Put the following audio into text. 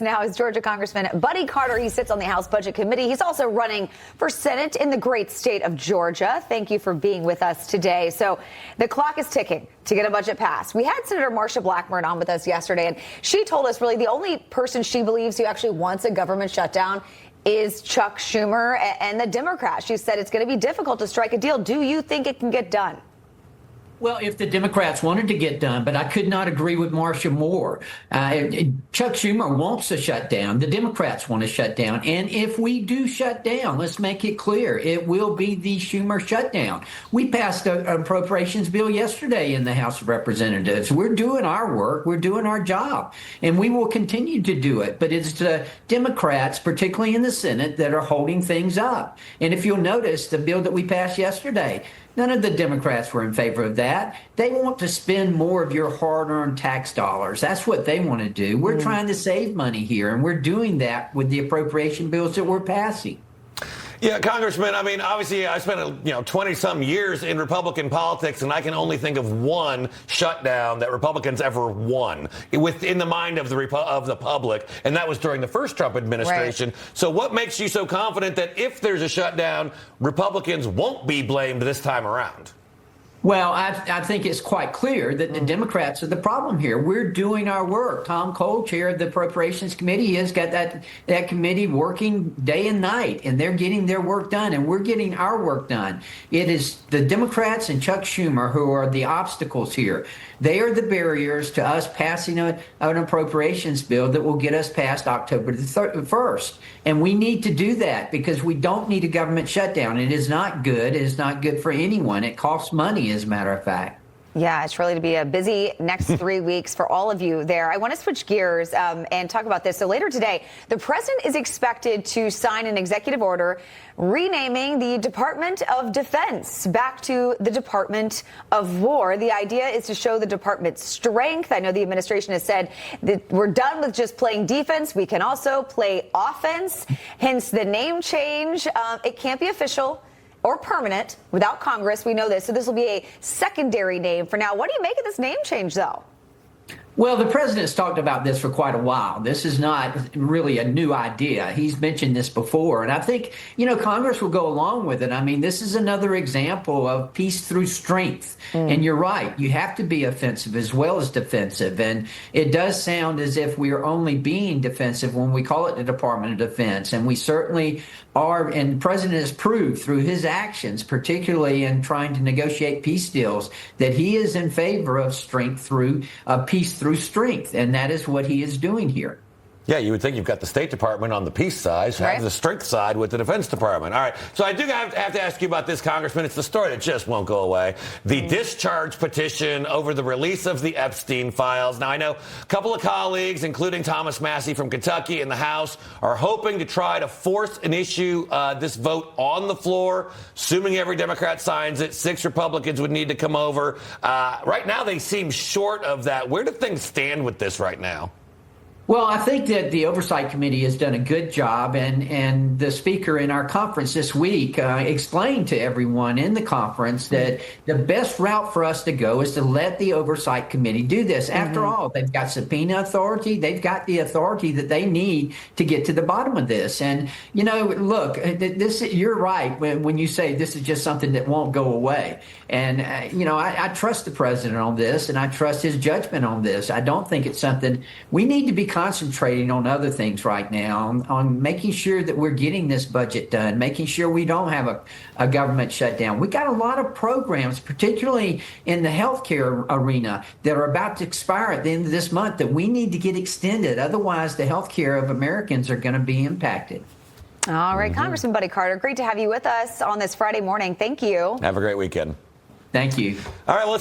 Now is Georgia Congressman Buddy Carter. He sits on the House Budget Committee. He's also running for Senate in the great state of Georgia. Thank you for being with us today. So the clock is ticking to get a budget passed. We had Senator Marsha Blackburn on with us yesterday, and she told us really the only person she believes who actually wants a government shutdown is Chuck Schumer and the Democrats. She said it's going to be difficult to strike a deal. Do you think it can get done? Well, if the Democrats wanted to get done, but I could not agree with Marsha more. Chuck Schumer wants a shutdown. The Democrats want a shutdown. And if we do shut down, let's make it clear, it will be the Schumer shutdown. We passed an appropriations bill yesterday in the House of Representatives. We're doing our work. We're doing our job. And we will continue to do it. But it's the Democrats, particularly in the Senate, that are holding things up. And if you'll notice, the bill that we passed yesterday, none of the Democrats were in favor of that. They want to spend more of your hard-earned tax dollars. That's what they want to do. We're trying to save money here, and we're doing that with the appropriation bills that we're passing. Yeah, Congressman, I mean, obviously I spent, 20-some years in Republican politics, and I can only think of one shutdown that Republicans ever won within the mind of the public, and that was during the first Trump administration. Right. So what makes you so confident that if there's a shutdown, Republicans won't be blamed this time around? Well, I think it's quite clear that the Democrats are the problem here. We're doing our work. Tom Cole, chair of the Appropriations Committee, has got that committee working day and night, and they're getting their work done, and we're getting our work done. It is the Democrats and Chuck Schumer who are the obstacles here. They are the barriers to us passing an appropriations bill that will get us past October the 1st. And we need to do that because we don't need a government shutdown. It is not good. It is not good for anyone. It costs money, as a matter of fact. Yeah, it's really to be a busy next 3 weeks for all of you there. I want to switch gears and talk about this. So later today, the president is expected to sign an executive order renaming the Department of Defense back to the Department of War. The idea is to show the department's strength. I know the administration has said that we're done with just playing defense. We can also play offense, hence the name change. It can't be official or permanent without Congress. We know this. So this will be a secondary name for now. What do you make of this name change, though? Well, the president's talked about this for quite a while. This is not really a new idea. He's mentioned this before. And I think, Congress will go along with it. I mean, this is another example of peace through strength. And you're right. You have to be offensive as well as defensive. And it does sound as if we are only being defensive when we call it the Department of Defense. And we certainly are. And the president has proved through his actions, particularly in trying to negotiate peace deals, that he is in favor of strength through peace through strength, and that is what he is doing here. Yeah, you would think you've got the State Department on the peace side, so have the strength side with the Defense Department. All right, so I do have to ask you about this, Congressman. It's the story that just won't go away. The discharge petition over the release of the Epstein files. Now, I know a couple of colleagues, including Thomas Massey from Kentucky in the House, are hoping to try to force an issue, this vote on the floor. Assuming every Democrat signs it, 6 Republicans would need to come over. Right now, they seem short of that. Where do things stand with this right now? Well, I think that the Oversight Committee has done a good job, and the speaker in our conference this week explained to everyone in the conference that the best route for us to go is to let the Oversight Committee do this. After all, they've got subpoena authority. They've got the authority that they need to get to the bottom of this. And, look, you're right when you say this is just something that won't go away. And, I trust the president on this, and I trust his judgment on this. I don't think it's something we need to be concentrating on other things right now, on making sure that we're getting this budget done, making sure we don't have a government shutdown. We got a lot of programs, particularly in the healthcare arena, that are about to expire at the end of this month that we need to get extended. Otherwise, the healthcare of Americans are going to be impacted. All right, Congressman Buddy Carter, great to have you with us on this Friday morning. Thank you. Have a great weekend. Thank you. All right, let's